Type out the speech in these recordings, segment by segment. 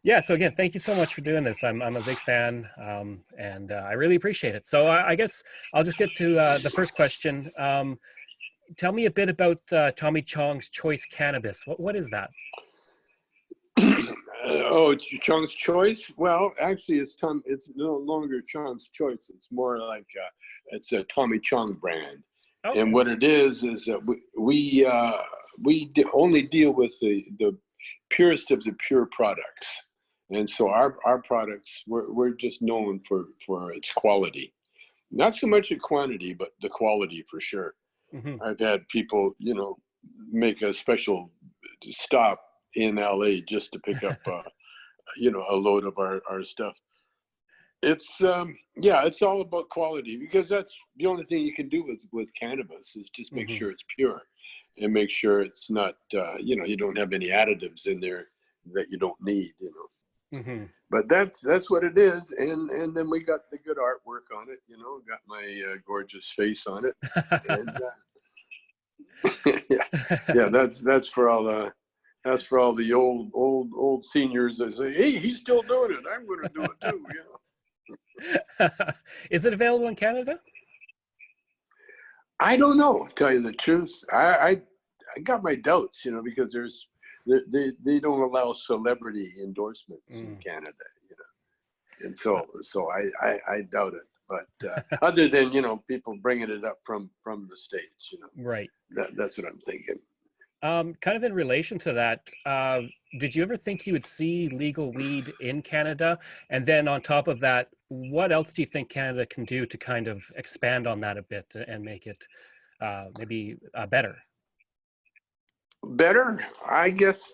Yeah. So again, thank you so much for doing this. I'm a big fan, and I really appreciate it. So I guess I'll just get to the first question. Tell me a bit about Tommy Chong's Choice Cannabis. What is that? Oh, it's Chong's Choice. Well, actually, it's Tom. It's no longer Chong's Choice. It's more like it's a Tommy Chong brand. And Okay. what it is that only deal with the purest of the pure products. And so our products, we're just known for its quality. Not so much the quantity, but the quality for sure. Hmm. I've had people, make a special stop in LA just to pick up, a load of our stuff. It's yeah, it's all about quality because that's the only thing you can do with cannabis is just make Hmm. sure it's pure and make sure it's not, you don't have any additives in there that you don't need. Hmm. But that's what it is, and then we got the good artwork on it. Got my gorgeous face on it, and yeah, yeah. That's for all the old seniors that say, "Hey, he's still doing it. I'm going to do it too." Is it available in Canada? I don't know. To tell you the truth, I got my doubts. Because they don't allow celebrity endorsements in Mm. Canada. And so I doubt it. But other than people bringing it up from the states, Right. that's what I'm thinking. Kind of in relation to that, did you ever think you would see legal weed in Canada? And then on top of that, what else do you think Canada can do to kind of expand on that a bit and make it maybe better? Better, I guess,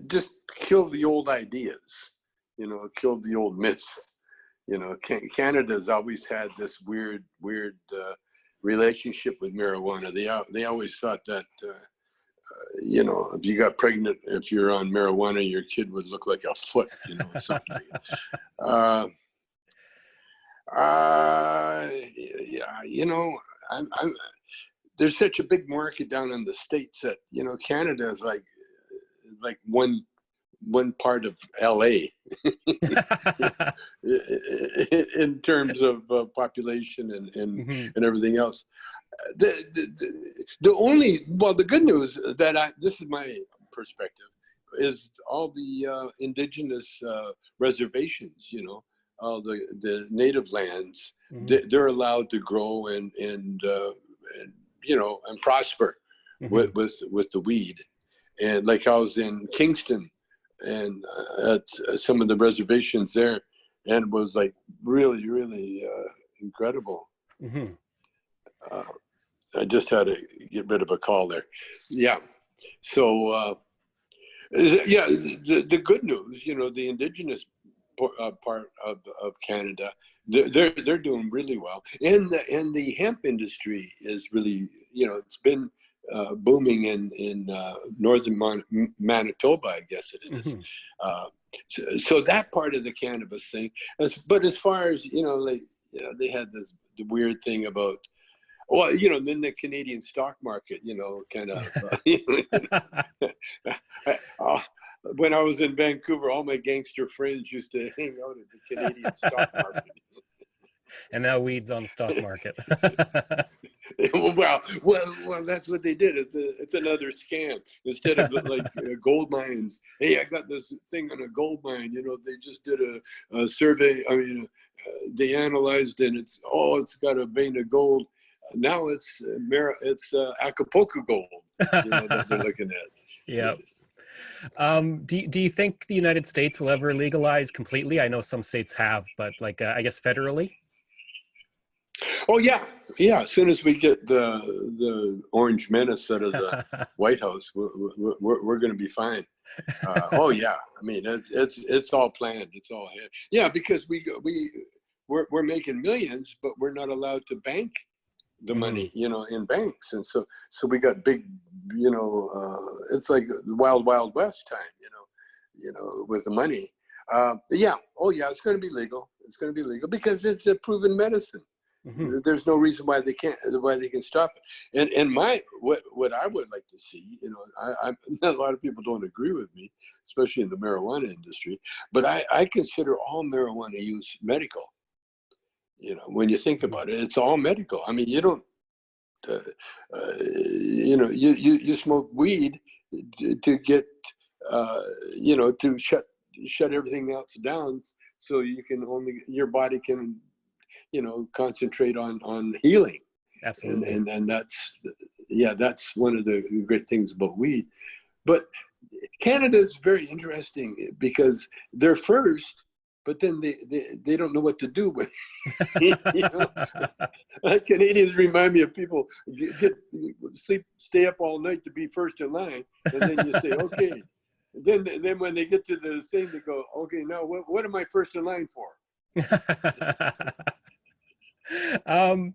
just kill the old ideas, kill the old myths. Canada's always had this weird relationship with marijuana. They always thought that if you got pregnant, if you're on marijuana, your kid would look like a foot, something like that. Yeah, there's such a big market down in the States that, Canada is like one part of LA in terms of population Hmm. and everything else. The good news this is my perspective, is all the indigenous reservations, all the native lands, Hmm. they're allowed to grow and prosper Hmm. with the weed. And like I was in Kingston and at some of the reservations there, and it was like really, really incredible. Hmm. Uh, I just had to get rid of a call there. Yeah. So, yeah, the good news, the indigenous part of Canada, they're doing really well, and the hemp industry is really, it's been booming in northern Manitoba, I guess it is. Hmm. So that part of the cannabis thing, but as far as like they had the weird thing about. Well, then the Canadian stock market, kind of. uh, when I was in Vancouver, all my gangster friends used to hang out at the Canadian stock market. And now weeds on the stock market. well, that's what they did. It's another scam. Instead of like gold mines, hey, I got this thing on a gold mine. They just did a survey. I mean, they analyzed and it's got a vein of gold. Now it's Acapulco gold, that they're looking at. Yeah. Do you think the United States will ever legalize completely? I know some states have, but like I guess federally. Oh yeah, yeah. As soon as we get the orange menace out of the White House, we're going to be fine. Oh yeah, I mean it's all planned. It's all ahead. Yeah, because we're making millions, but we're not allowed to bank the Hmm. money, in banks, and so we got big, it's like the wild west time, with the money. Yeah, oh yeah, it's going to be legal. It's going to be legal because it's a proven medicine. Hmm. There's no reason why they can't, why they can stop it. And what I would like to see, I a lot of people don't agree with me, especially in the marijuana industry, but I consider all marijuana use medical. When you think Hmm. about it, it's all medical. I mean, you don't, uh, you smoke weed to get, to shut everything else down, so you can only, your body can, concentrate on healing. and Absolutely. and and that's, yeah, that's one of the great things about weed. But Canada is very interesting because they're first, but then they don't know what to do with it. Canadians remind me of people stay up all night to be first in line, and then you say, okay. Then when they get to the thing, they go, okay, now what am I first in line for? um,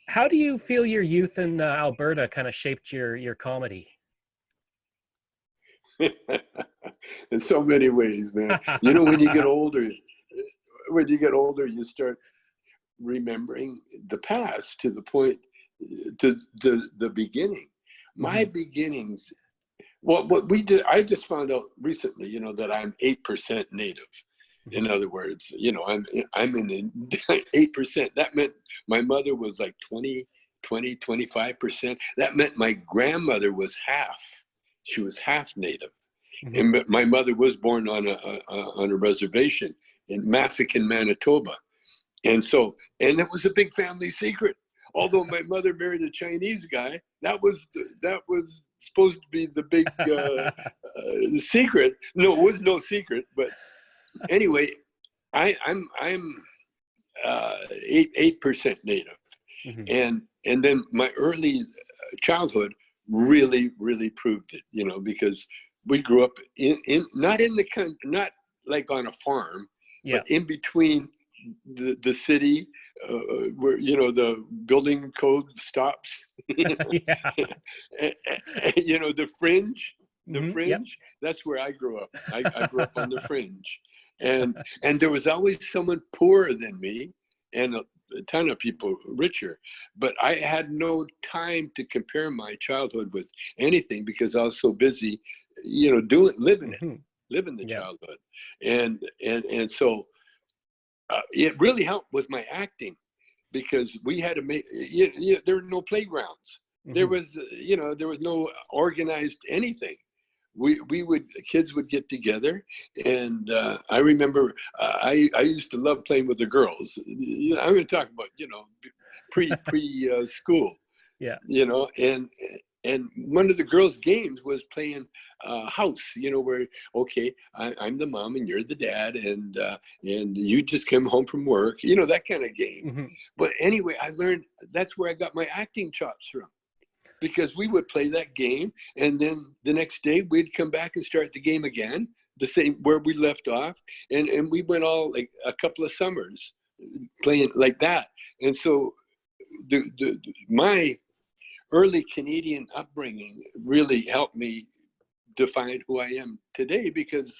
how do you feel your youth in Alberta kind of shaped your comedy? In so many ways, man. When you get older, you start remembering the past to the point, to the beginning. My Hmm. beginnings. Well, what we did, I just found out recently, that I'm 8% native. Hmm. In other words, I'm in the 8%. That meant my mother was like 25%. That meant my grandmother was half. She was half native. Hmm. And my mother was born on a reservation in Mafican, Manitoba. And it was a big family secret. Although my mother married a Chinese guy, that was supposed to be the big secret. No, it was no secret. But anyway, I'm 8% native, Hmm. and then my early childhood really proved it. Because we grew up in not in the country, not like on a farm, Yeah. but in between the city, where the building code stops. Yeah. The fringe, the Hmm. Yep. fringe. That's where I grew up. I grew up on the fringe, and there was always someone poorer than me, and a ton of people richer. But I had no time to compare my childhood with anything because I was so busy, Hmm. living the Yeah. childhood, and so it really helped with my acting because we had to make, there were no playgrounds. There Hmm. was, there was no organized anything. Kids would get together, and I remember I used to love playing with the girls. I'm going to talk about, pre school, Yeah. and one of the girls' games was playing house. Where, okay, I'm the mom and you're the dad, and you just came home from work. That kind of game. Hmm. But anyway, I learned, that's where I got my acting chops from, because we would play that game, and then the next day we'd come back and start the game again, the same where we left off, and we went all like a couple of summers playing like that. And so my early Canadian upbringing really helped me define who I am today, because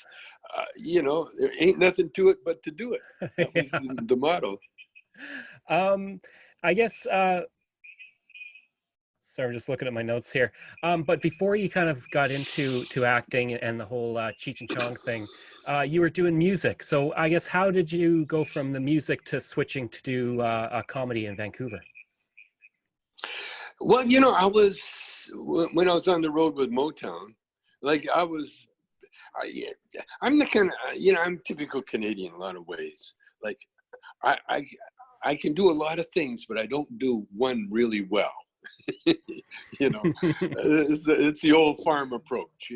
there ain't nothing to it but to do it. That was Yeah. the motto. I guess sorry, I'm just looking at my notes here. But before you kind of got into acting and the whole Cheech and Chong thing, you were doing music. So I guess how did you go from the music to switching to do a comedy in Vancouver? Well, I was, when I was on the road with Motown, like I'm the kind of, I'm typical Canadian in a lot of ways. Like I, I, I can do a lot of things, but I don't do one really well. you know, it's the old farm approach.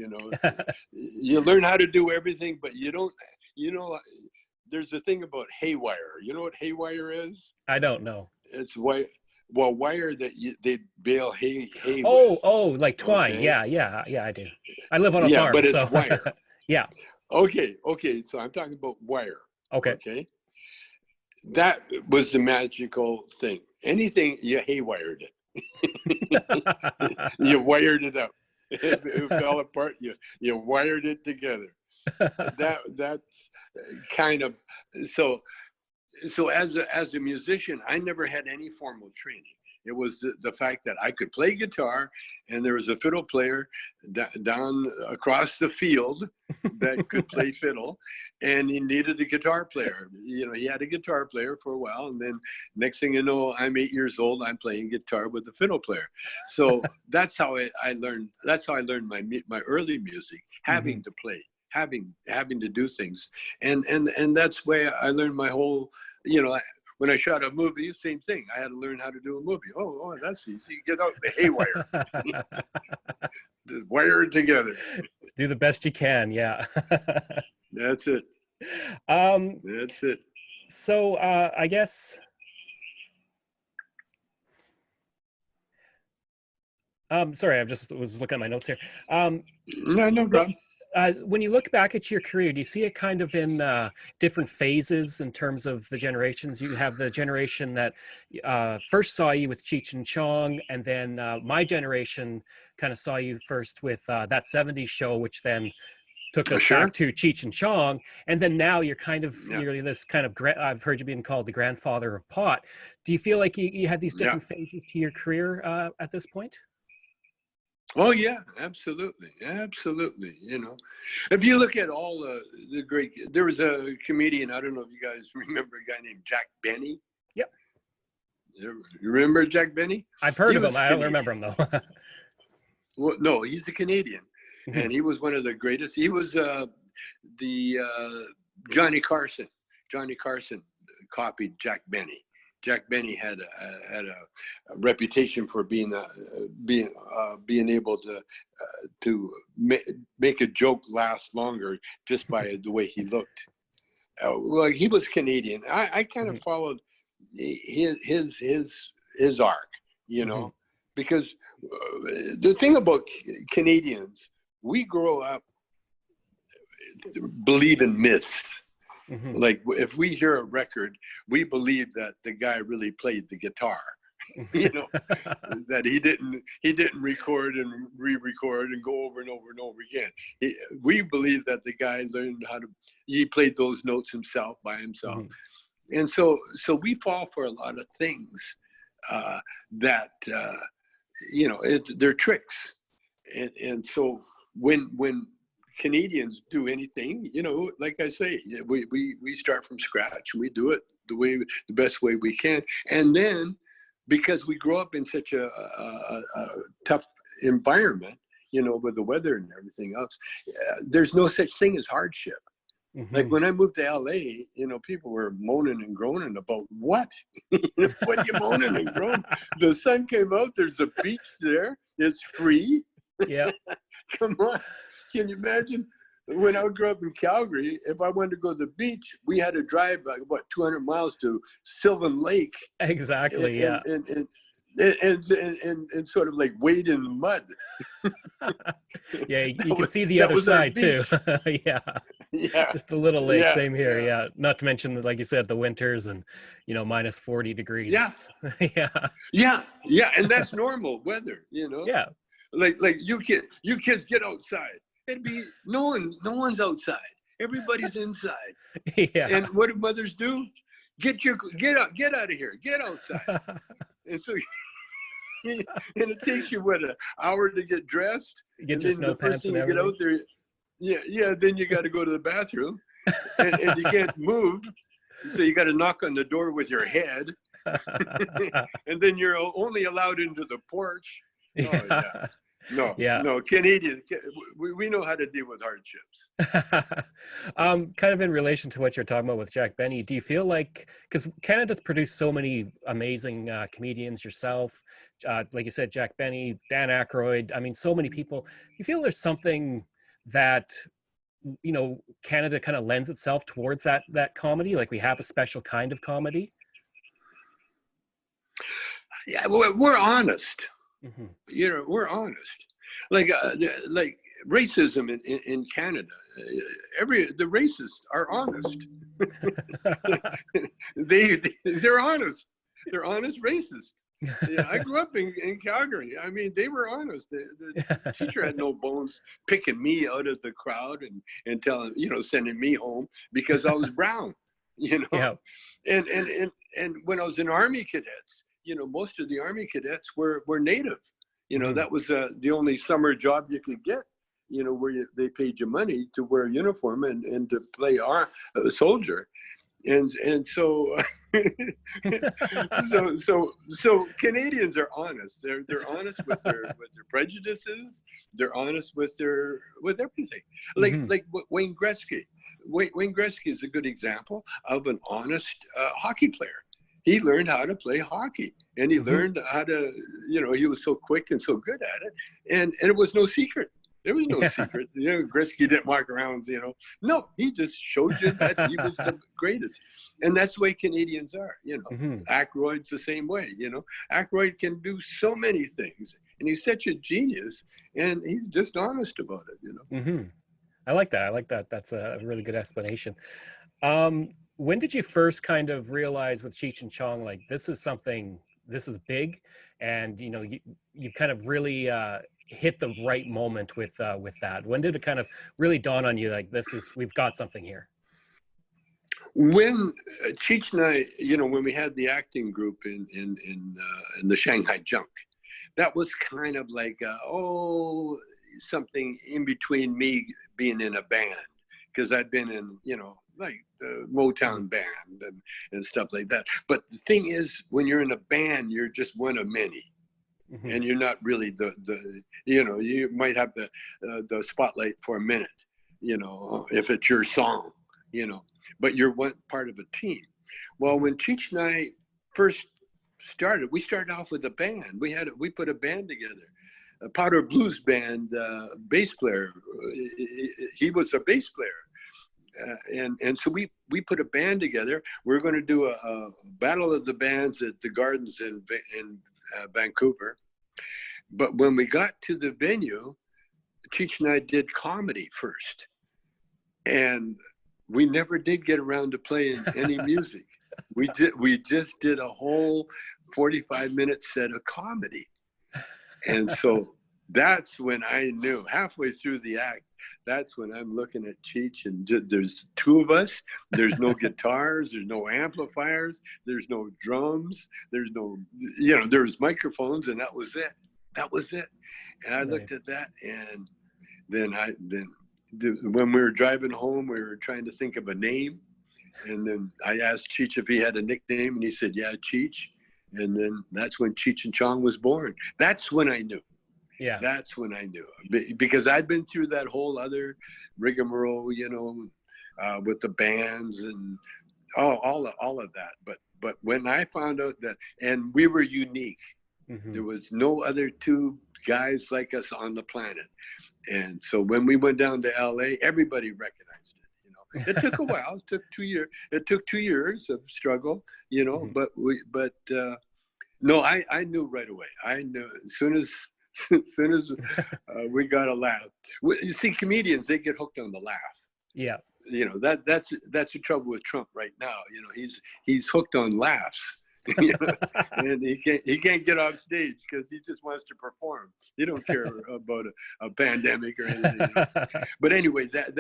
You learn how to do everything, but you don't. You know, there's a thing about haywire. You know what haywire is? I don't know. It's white. Well, wire that they bale hay Oh, with. oh, like twine. Okay. Yeah, yeah, yeah, I do. I live on a Yeah, farm, but it's so wire. yeah. Okay. So I'm talking about wire. Okay. Okay. That was the magical thing. Anything, you haywired it. You wired it up. It fell apart. You wired it together. That's kind of, so. so as a musician, I never had any formal training. It was the fact that I could play guitar, and there was a fiddle player down across the field that could play fiddle, and he needed a guitar player. You know, he had a guitar player for a while, and then next thing you know, I'm 8 years old. I'm playing guitar with a fiddle player. So that's how I learned. That's how I learned my early music, having to play, having to do things, and that's where I learned my whole. You know, when I shot a movie, same thing. I had to learn how to do a movie. Oh, that's easy. Get out the haywire, wire it together. Do the best you can. Yeah. That's it. um, That's it. so I guess. Sorry, I just was looking at my notes here. No problem. When you look back at your career, do you see it kind of in different phases in terms of the generations? You have the generation that first saw you with Cheech and Chong, and then my generation kind of saw you first with That 70s Show, which then took us back to Cheech and Chong. And then now you're kind of, you're this kind of, I've heard you being called the grandfather of pot. Do you feel like you had these different phases to your career at this point? Oh yeah, absolutely, absolutely. You know, if you look at all the great, there was a comedian. I don't know if you guys remember a guy named Jack Benny. Yep. You remember Jack Benny? I've heard of him. I don't remember him though. Well, no, he's a Canadian, and he was one of the greatest. He was the Johnny Carson. Johnny Carson copied Jack Benny. Jack Benny had a reputation for being able to make a joke last longer just by the way he looked. Well, he was Canadian. I kind of followed his arc, you know, because the thing about Canadians, we grow up believe in myths. Like if we hear a record, we believe that the guy really played the guitar, you know, that he didn't record and re-record and go over and over and over again. We believe that the guy learned he played those notes himself by himself. And so we fall for a lot of things that, you know, they're tricks. And so when Canadians do anything, you know, like I say, we start from scratch. We do it the best way we can. And then because we grow up in such a tough environment, you know, with the weather and everything else, there's no such thing as hardship. Like when I moved to LA, you know, people were moaning and groaning about what? What are you moaning and groaning? The sun came out, there's a beach there, it's free. Yeah. Come on. Can you imagine when I grew up in Calgary, if I wanted to go to the beach, we had to drive like 200 miles to Sylvan Lake. Exactly. And sort of like wade in the mud. Yeah, you can see the other side too. Yeah. Just a little lake. Same here. Yeah. Not to mention, like you said, the winters and, you know, minus 40 degrees. Yeah. And that's normal weather, you know? Yeah. Like you kids get outside. It'd be no one's outside. Everybody's inside. Yeah. And what do mothers do? Get out of here. Get outside. And so and it takes you an hour to get dressed. Get your snow pants and everything. Get out there. Yeah. Then you got to go to the bathroom, and you can't move, so you got to knock on the door with your head, and then you're only allowed into the porch. No, Canadian, we know how to deal with hardships. Kind of in relation to what you're talking about with Jack Benny, do you feel like, because Canada's produced so many amazing comedians, yourself, like you said, Jack Benny, Dan Aykroyd, I mean, so many people, you feel there's something that, you know, Canada kind of lends itself towards that comedy, like we have a special kind of comedy? Yeah, we're honest. You know, we're honest. Like racism in Canada, the racists are honest. They're honest. They're honest racists. Yeah, I grew up in Calgary. I mean, they were honest. The teacher had no bones picking me out of the crowd and telling, you know, sending me home because I was brown. you know. Yeah. And when I was in Army cadets, you know, most of the Army cadets were native. You know, Hmm. that was the only summer job you could get, you know, where they paid you money to wear a uniform and to play a soldier. And so so Canadians are honest. They're honest with their prejudices. They're honest with everything. Hmm. Like Wayne Gretzky. Wayne Gretzky is a good example of an honest hockey player. He learned how to play hockey, and he Hmm. learned how to, you know, he was so quick and so good at it, and it was no secret. There was no secret. You know, Gretzky didn't walk around, you know. No, he just showed you that he was the greatest. And that's the way Canadians are, you know. Hmm. Aykroyd's the same way, you know. Aykroyd can do so many things, and he's such a genius, and he's just honest about it, you know. Hmm. I like that. I like that. That's a really good explanation. When did you first kind of realize with Cheech and Chong, like this is something, this is big, and you know you've kind of really hit the right moment with that? When did it kind of really dawn on you, like this is, we've got something here? When Cheech and I, you know, when we had the acting group in the Shanghai Junk, that was kind of like something in between me being in a band, because I'd been in, you know, like the Hmm. Motown band and stuff like that. But the thing is, when you're in a band, you're just one of many, Hmm. and you're not really the you know, you might have the spotlight for a minute, you know, if it's your song, you know, but you're one part of a team. Well, Hmm. when Cheech and I first started, we started off with a band. We put a band together, a Powder Blues band, bass player. He was a bass player. And so we put a band together. We're going to do a battle of the bands at the Gardens in Vancouver. But when we got to the venue, Cheech and I did comedy first, and we never did get around to playing any music. We just did a whole 45-minute set of comedy. And so that's when I knew, halfway through the act, that's when I'm looking at Cheech, and there's two of us. There's no guitars, there's no amplifiers, there's no drums, there's no, you know, there's microphones, and that was it. That was it. And I looked Nice. at that, and when we were driving home, we were trying to think of a name. And then I asked Cheech if he had a nickname, and he said, yeah, Cheech. And then that's when Cheech and Chong was born. That's when I knew. Yeah. That's when I knew, because I'd been through that whole other rigmarole, you know, with the bands and all of that. But when I found out that, and we were unique, Hmm. there was no other two guys like us on the planet. And so when we went down to LA, everybody recognized it. You know, it took a while. It took 2 years. It took 2 years of struggle. You know, Hmm. but no, I knew right away. I knew as soon as as soon as we got a laugh. You see, comedians, they get hooked on the laugh. Yeah. You know, that's the trouble with Trump right now. You know, he's hooked on laughs. You know, and he can't get off stage because he just wants to perform. He don't care about a pandemic or anything. You know. But anyway, that's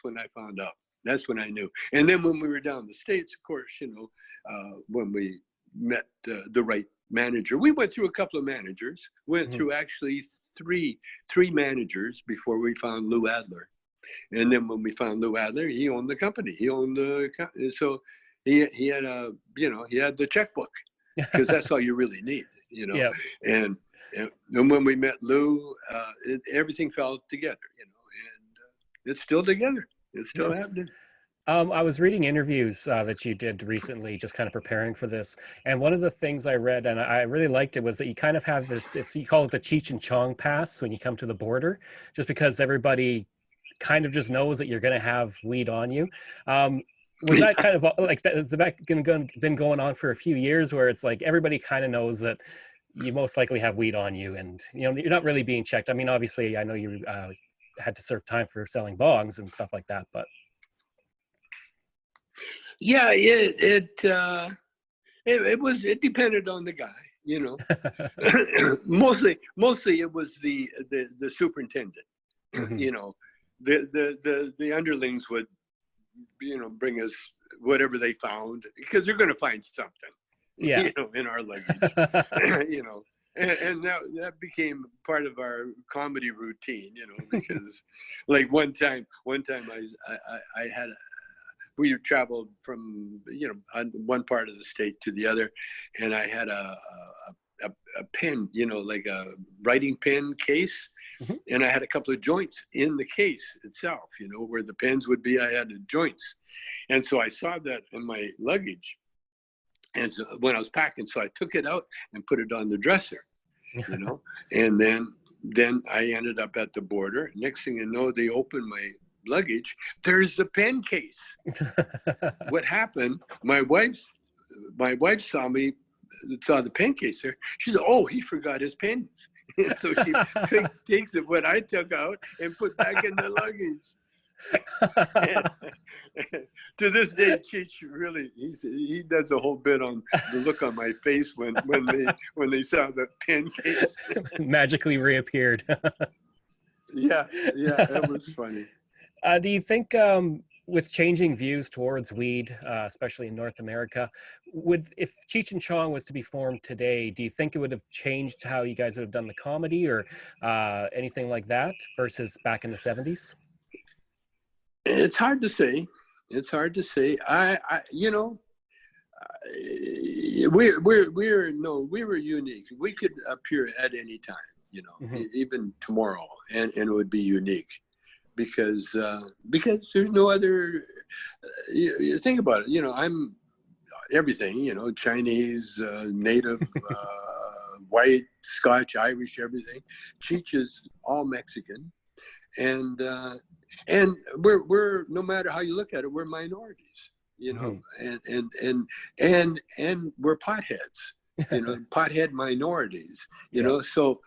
when I found out. That's when I knew. And then when we were down in the States, of course, you know, when we met the right manager, we went through a couple of managers. Went Hmm. through actually three managers before we found Lou Adler. And then when we found Lou Adler, he owned the company. He owned the so he had a, you know, he had the checkbook, because that's all you really need, you know. Yeah. And and when we met Lou, everything fell together, you know, and it's still together. It's Yeah. still happening. I was reading interviews that you did recently, just kind of preparing for this. And one of the things I read, and I really liked it, was that you kind of have this, it's, you call it the Cheech and Chong pass when you come to the border, just because everybody kind of just knows that you're going to have weed on you. Was that kind of like that? Has that been going on for a few years, where it's like everybody kind of knows that you most likely have weed on you, and you know you're not really being checked? I mean, obviously, I know you had to serve time for selling bongs and stuff like that, but Yeah, it depended on the guy, you know. Mostly it was the superintendent. hmm. You know, the underlings would bring us whatever they found, because they're going to find something, Yeah. in our luggage, and that became part of our comedy routine, because like one time I had we traveled from on one part of the state to the other, and I had a pen, like a writing pen case, Mhm. and I had a couple of joints in the case itself, where the pens would be. I had the joints, and so I saw that in my luggage, and so when I was packing, so I took it out and put it on the dresser, and then I ended up at the border. Next thing you know, they opened my luggage. There's the pen case. What happened? My wife saw the pen case there. She said, "Oh, he forgot his pens." And so she takes it, what I took out, and put back in the luggage. And, to this day, Cheech really he does a whole bit on the look on my face when they saw the pen case. Magically reappeared. Yeah, it was funny. Do you think with changing views towards weed, especially in North America, if Cheech and Chong was to be formed today, do you think it would have changed how you guys would have done the comedy or anything like that versus back in the 70s? It's hard to say. It's hard to say. We were unique. We could appear at any time, Hmm. even tomorrow, and it would be unique, because there's no other. You think about it. I'm everything. Chinese, native, white, Scotch, Irish, everything. Cheech is all Mexican, and we're no matter how you look at it, we're minorities, Hmm. and we're potheads, pothead minorities, Yeah. so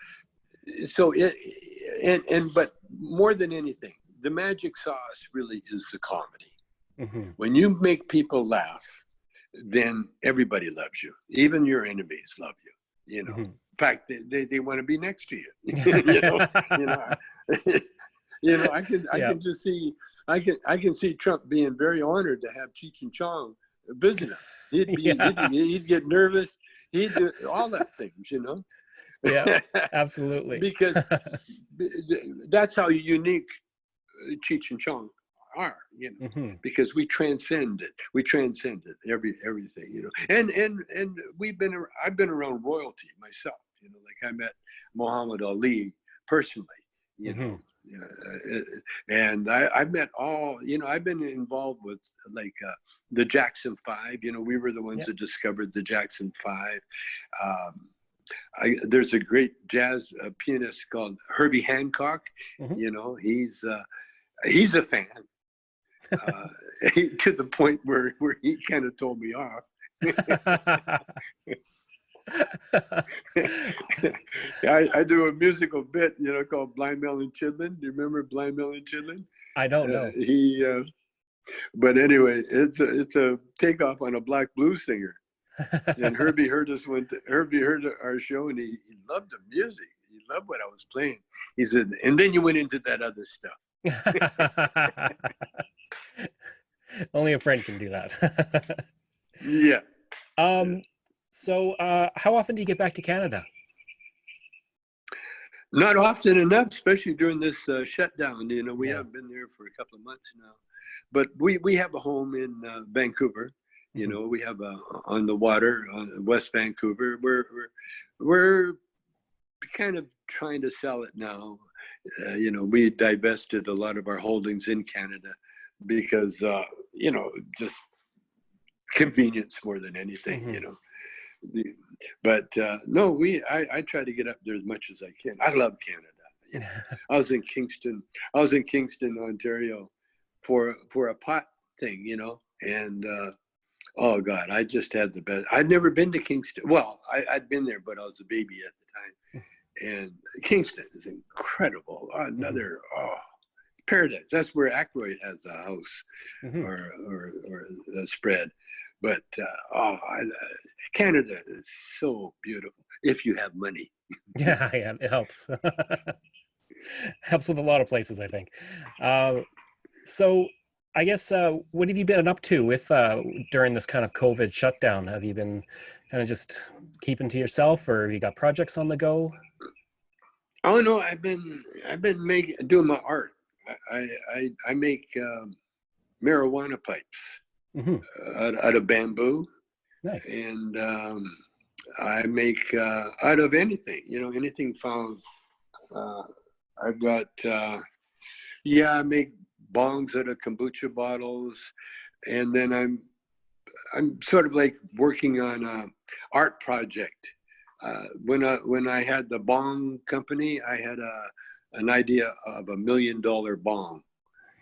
but more than anything, the magic sauce really is the comedy. Hmm. When you make people laugh, then everybody loves you, even your enemies love you. Hmm. In fact, they want to be next to you. you know you know I Yeah. can just see I can see Trump being very honored to have Cheech and Chong visit him. Yeah. He'd get nervous. He'd do all that things. Yeah. Absolutely. Because that's how unique Cheech and Chong are, Hmm. because we transcend it. We transcended everything, and I've been around royalty myself, like I met Muhammad Ali personally, you Hmm. know, and I've met all, I've been involved with like the Jackson Five. We were the ones Yeah. that discovered the Jackson Five. Um, there's a great jazz pianist called Herbie Hancock. Hmm. He's a fan, uh, to the point where he kind of told me off. I do a musical bit, called Blind Melon Chidlin. Do you remember Blind Melon Chidlin? I don't know. But anyway, it's a takeoff on a black blues singer. And Herbie heard our show, and he loved the music. He loved what I was playing. He said, and then you went into that other stuff. Only a friend can do that. Yeah. Yeah. um, so how often do you get back to Canada? Not often enough, especially during this shutdown. We Yeah. haven't been there for a couple of months now, but we have a home in Vancouver. Hmm. We have on the water, on West Vancouver. We're kind of trying to sell it now. We divested a lot of our holdings in Canada because just convenience more than anything. Hmm. But no, I try to get up there as much as I can. I love Canada. I was in Kingston. Ontario, for a pot thing. And oh God, I just had the best. I'd never been to Kingston. Well, I'd been there, but I was a baby at the time. And Kingston is incredible. Hmm. Another paradise. That's where Aykroyd has a house, Hmm. or a spread. But Canada is so beautiful if you have money. Yeah, yeah, it helps. Helps with a lot of places, I think. So I guess, what have you been up to with during this kind of COVID shutdown? Have you been kind of just keeping to yourself, or have you got projects on the go? Oh no, I've been making doing my art. I make marijuana pipes Hmm. out of bamboo, Nice. and I make out of anything, anything found. Uh, I've got yeah, I make bongs out of kombucha bottles, and then I'm sort of like working on a art project. When I had the bong company, I had an idea of $1 million bong,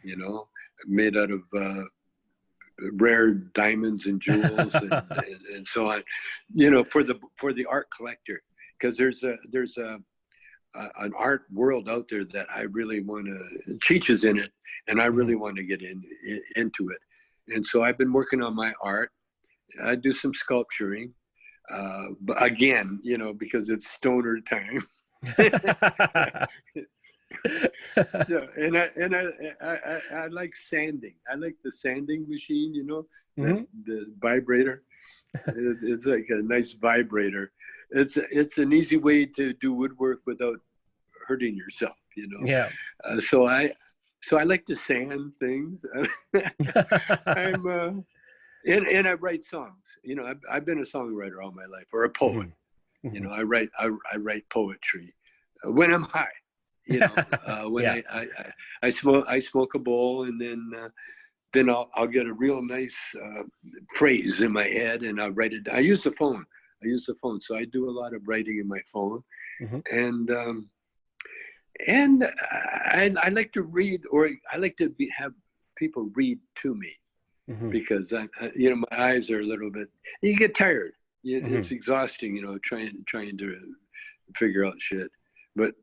you know, made out of rare diamonds and jewels and so on, for the art collector, because there's an art world out there that I really want to. Cheech is in it, and I Hmm. really want to get into it. And so I've been working on my art. I do some sculpturing, but again, because it's stoner time. So, and I like sanding. I like the sanding machine, that Hmm. the vibrator. It's like a nice vibrator. It's an easy way to do woodwork without hurting yourself. Yeah. So I like to sand things. I'm and I write songs. I've been a songwriter all my life, or a poet. Hmm. Hmm. I write poetry when I'm high. When Yeah. I smoke a bowl, and then I'll get a real nice phrase in my head, and I'll write it. I use the phone. So I do a lot of writing in my phone, Hmm. and I like to read, or I like to have people read to me, Hmm. because my eyes are a little bit. You get tired. Hmm. It's exhausting, trying to figure out shit. But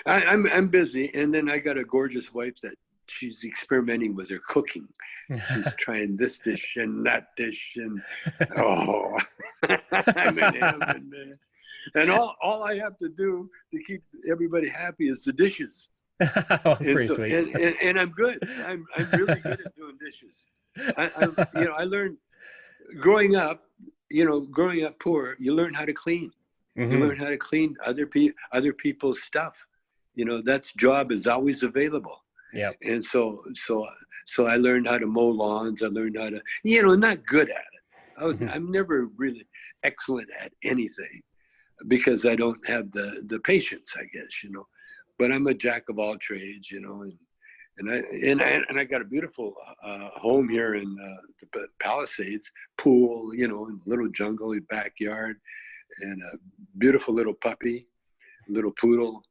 I'm busy, and then I got a gorgeous wife that she's experimenting with her cooking. She's trying this dish and that dish, and oh, I'm in heaven, man. And all I have to do to keep everybody happy is the dishes. That's And pretty so sweet. and I'm good. I'm really good at doing dishes. I learned growing up poor. You learn how to clean. You Hmm. learn how to clean other people's stuff. That's job is always available. Yeah. And so I learned how to mow lawns. I learned how to, not good at it. Hmm. I'm never really excellent at anything, because I don't have the patience, I guess. But I'm a jack of all trades, and I got a beautiful home here in the Palisades, pool, and little jungle backyard, and a beautiful little puppy, little poodle.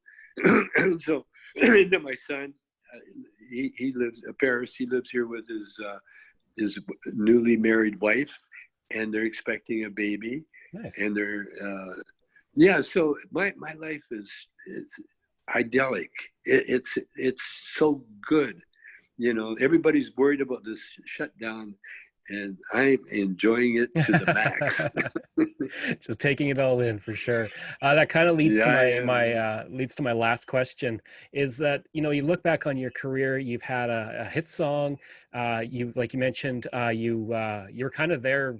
And so, and then my son, uh, he lives in Paris. He lives here with his newly married wife, and they're expecting a baby, Nice. and they're yeah. So my life is idyllic. It's so good. Everybody's worried about this shutdown, and I'm enjoying it to the max. Just taking it all in for sure. That kind of leads to Yeah, I my am. leads to my last question. Is that you look back on your career, you've had a hit song. You like you mentioned, you were kind of there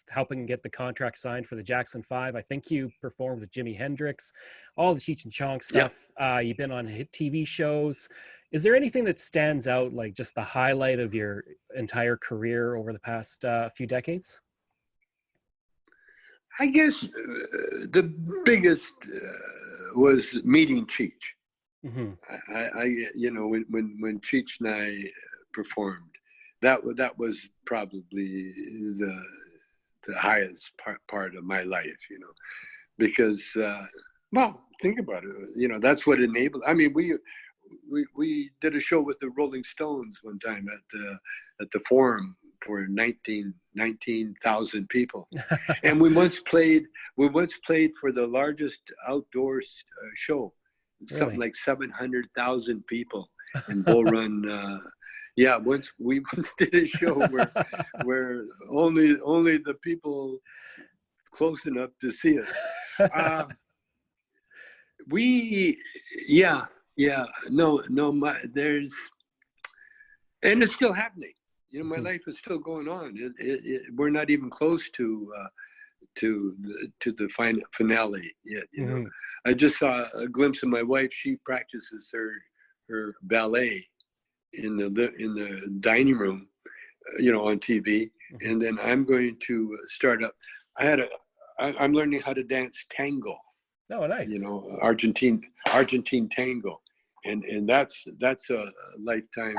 helping get the contract signed for the Jackson Five. I think you performed with Jimi Hendrix, all the Cheech and Chong Yeah. stuff. You've been on hit TV shows. Is there anything that stands out, like just the highlight of your entire career over the past few decades? I guess the biggest was meeting Cheech. Hmm. When Cheech and I performed, that was probably the highest part of my life. Because well, think about it. That's what enabled. I mean, we did a show with the Rolling Stones one time at the Forum for 19,000 people, and we once played for the largest outdoor show, something Really? like 700,000 people in Bull Run. Yeah, we once did a show where only the people close enough to see us. Uh, we, yeah, yeah, no, no, there's and it's still happening. You know, my Mhm. life is still going on. We're not even close to the finale yet. You know, Mhm. I just saw a glimpse of my wife. She practices her ballet in the dining room, you know, on TV. Mhm. And then I'm going to start up. I'm learning how to dance tango. Oh, You nice. know, Argentine tango, and that's a lifetime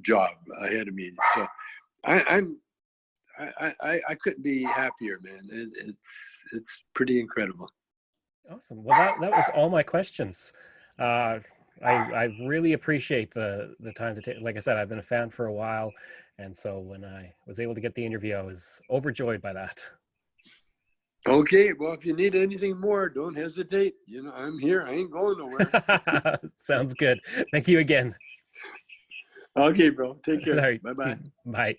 job ahead of me. So I, I'm I couldn't be happier, man. It's pretty incredible. Awesome. Well, that was all my questions. Uh, I really appreciate the time to take. Like I said, I've been a fan for a while, and so when I was able to get the interview, I was overjoyed by that. Okay, well, if you need anything more, don't hesitate. You know, I'm here. I ain't going nowhere. Sounds good. Thank you again. Okay, bro. Take All care. right. Bye bye. Bye.